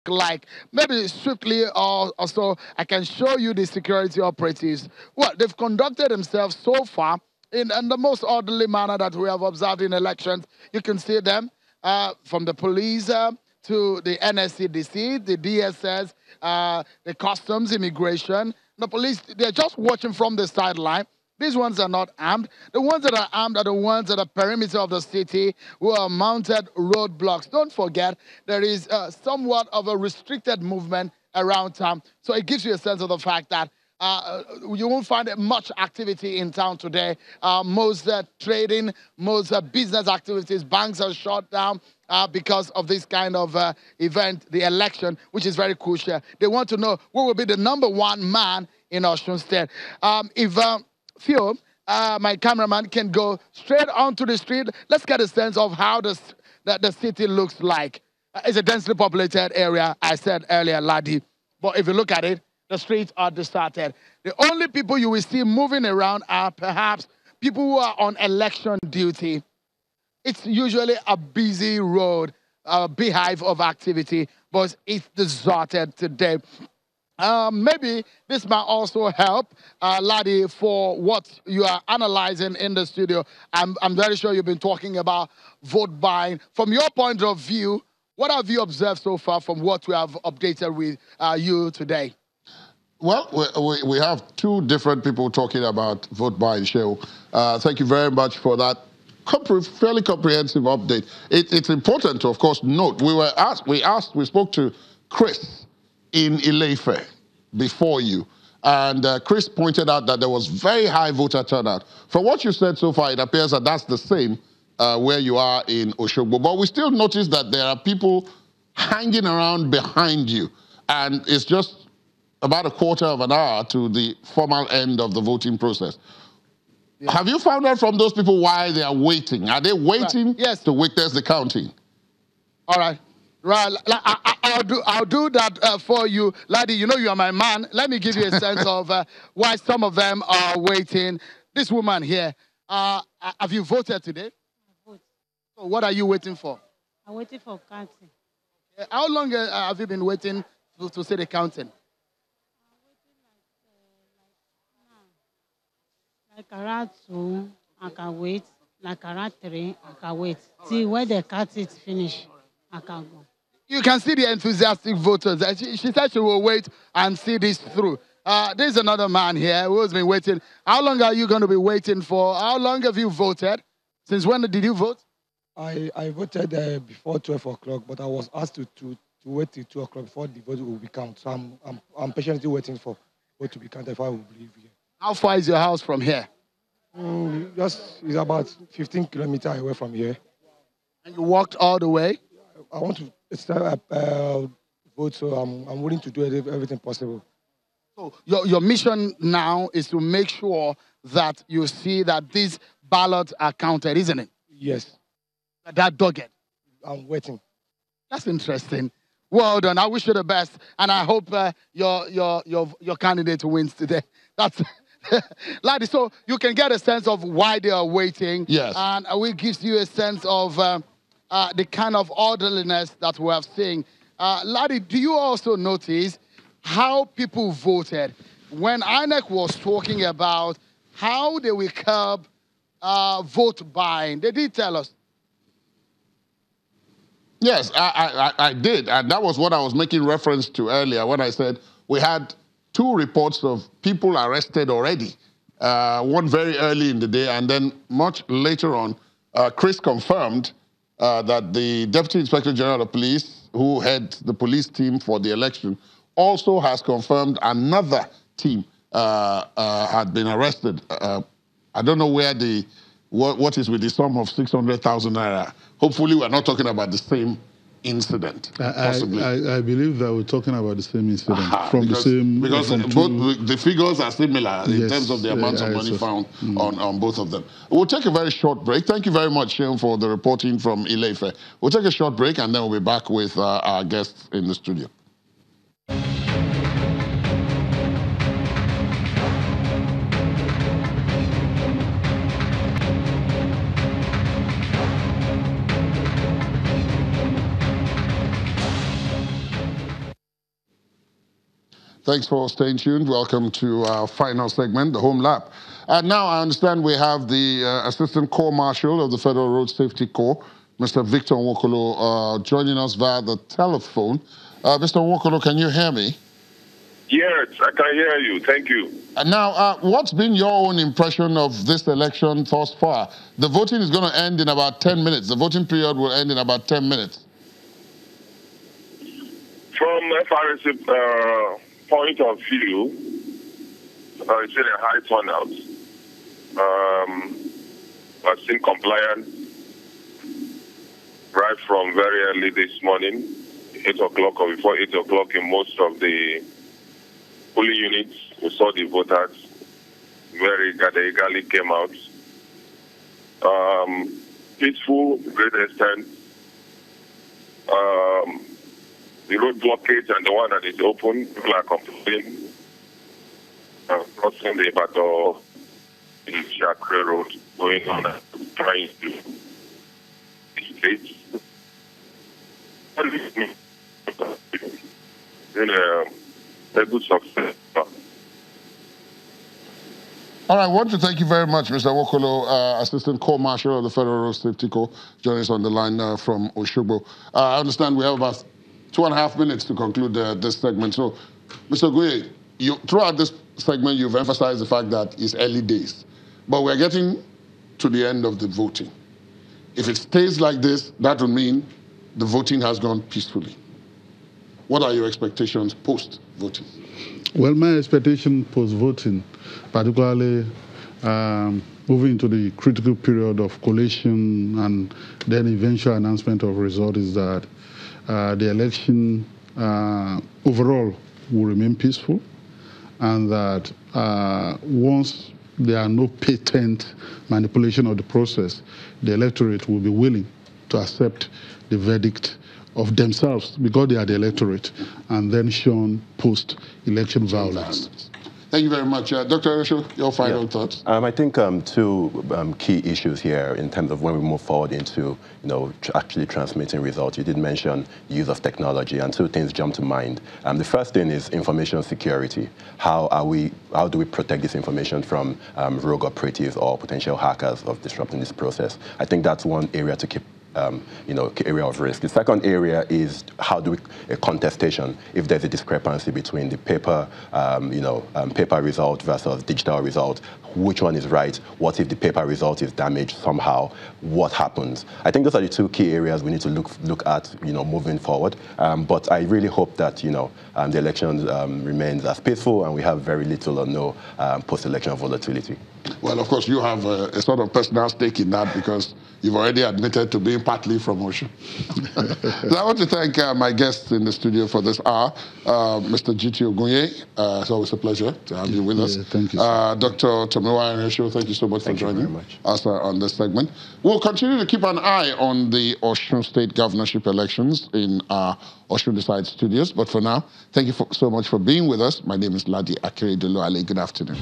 like? Maybe swiftly or so, I can show you the security operatives. Well, they've conducted themselves so far in the most orderly manner that we have observed in elections. You can see them from the police to the NSCDC, the DSS, the customs, immigration. The police, they're just watching from the sideline. These ones are not armed. The ones that are armed are the ones at the perimeter of the city who are mounted roadblocks. Don't forget, there is somewhat of a restricted movement around town. So it gives you a sense of the fact that you won't find much activity in town today. Most trading, most business activities, banks are shut down because of this kind of event, the election, which is very crucial. They want to know who will be the #1 man in Osun State. If Theo, my cameraman, can go straight onto the street, let's get a sense of how the city looks like. It's a densely populated area, I said earlier, Ladi. But if you look at it, the streets are deserted. The only people you will see moving around are perhaps people who are on election duty. It's usually a busy road, a beehive of activity, but it's deserted today. Maybe this might also help, Ladi, for what you are analyzing in the studio. I'm very sure you've been talking about vote buying. From your point of view, what have you observed so far from what we have updated with you today? Well, we have two different people talking about vote buying, Shehu. Thank you very much for that fairly comprehensive update. It's important to, of course, note, we spoke to Chris in Ileife before you. And Chris pointed out that there was very high voter turnout. From what you said so far, it appears that that's the same where you are in Oshogbo. But we still notice that there are people hanging around behind you. And it's just about a quarter of an hour to the formal end of the voting process. Yeah. Have you found out from those people why they are waiting? Are they waiting to witness the counting? All right. Right, I'll do that for you. Ladi, you know you are my man. Let me give you a sense of why some of them are waiting. This woman here, have you voted today? I voted. So what are you waiting for? I'm waiting for counting. How long have you been waiting to see the counting? I'm waiting like around 2, I can wait. Like around 3, I can wait. See, when the count is finished, I can go. You can see the enthusiastic voters. She said she will wait and see this through. There's another man here who has been waiting. How long are you going to be waiting for? How long have you voted? Since when did you vote? I voted before 12 o'clock, but I was asked to wait till 2 o'clock before the vote will be counted. So I'm patiently waiting for vote to be counted before I will leave here. How far is your house from here? It's about 15 kilometers away from here. And you walked all the way? I want to start vote, so I'm willing to do everything possible. So your mission now is to make sure that you see that these ballots are counted, isn't it? Yes. That dogged. I'm waiting. That's interesting. Well done. I wish you the best, and I hope your candidate wins today. That's Ladi. So you can get a sense of why they are waiting. Yes. And it gives you a sense of the kind of orderliness that we have seen. Ladi, do you also notice how people voted when INEC was talking about how they will curb vote buying? They did tell us. Yes, I did. And that was what I was making reference to earlier when I said we had 2 reports of people arrested already. One very early in the day, and then much later on, Chris confirmed that the Deputy Inspector General of Police, who heads the police team for the election, also has confirmed another team had been arrested. I don't know where what is with the sum of 600,000 naira. Hopefully, we're not talking about the same incident. Possibly. I believe that we're talking about the same incident because both the figures are similar in terms of the amount of money found on both of them. We'll take a very short break. Thank you very much, Shehu, for the reporting from Ileife. We'll take a short break and then we'll be back with our guests in the studio. Thanks for staying tuned. Welcome to our final segment, the Home Lap. And now I understand we have the Assistant Corps Marshal of the Federal Road Safety Corps, Mr. Victor Nwokolo, joining us via the telephone. Mr. Nwokolo, can you hear me? Yes, I can hear you. Thank you. And now, what's been your own impression of this election thus far? The voting is going to end in about 10 minutes. The voting period will end in about 10 minutes. From FRC point of view, it's been a high turnout. I've seen compliance right from very early this morning, 8 o'clock or before 8 o'clock in most of the polling units. We saw the voters very eagerly came out. Peaceful to a great extent. The road blockage and the one that is open, people are complaining. Crossing the battle in Shakre Road, going on and trying to state. A good success. All right, I want to thank you very much, Mr. Nwokolo, Assistant Corps Marshal of the Federal Road Safety Corps, joining us on the line from Osogbo. I understand we have about 2.5 minutes to conclude this segment. So, Mr. Ogunye, throughout this segment, you've emphasized the fact that it's early days. But we're getting to the end of the voting. If it stays like this, that would mean the voting has gone peacefully. What are your expectations post-voting? Well, my expectation post-voting, particularly moving into the critical period of collation and then eventual announcement of result, is that the election overall will remain peaceful, and that once there are no patent manipulation of the process, the electorate will be willing to accept the verdict of themselves because they are the electorate, and then shun post-election violence. Thank you very much. Dr. Erinosho, your final thoughts? I think two key issues here in terms of when we move forward into actually transmitting results. You did mention use of technology, and two things jump to mind. The first thing is information security. How do we protect this information from rogue operatives or potential hackers of disrupting this process? I think that's one area to keep area of risk. The second area is how do we contestation if there's a discrepancy between the paper result versus digital result. Which one is right? What if the paper result is damaged somehow? What happens? I think those are the two key areas we need to look at moving forward. But I really hope that the election remains as peaceful and we have very little or no post-election volatility. Well, of course, you have a sort of personal stake in that because you've already admitted to being partly from Osun. So I want to thank my guests in the studio for this hour. Mr. G.T. Ogunye, it's always a pleasure to have you with us. Thank you. Dr. Erinosho, thank you so much for joining us on this segment. We'll continue to keep an eye on the Osun State governorship elections in our Osun Decide studios. But for now, thank you so much for being with us. My name is Ladi Akeredolu Ale. Good afternoon.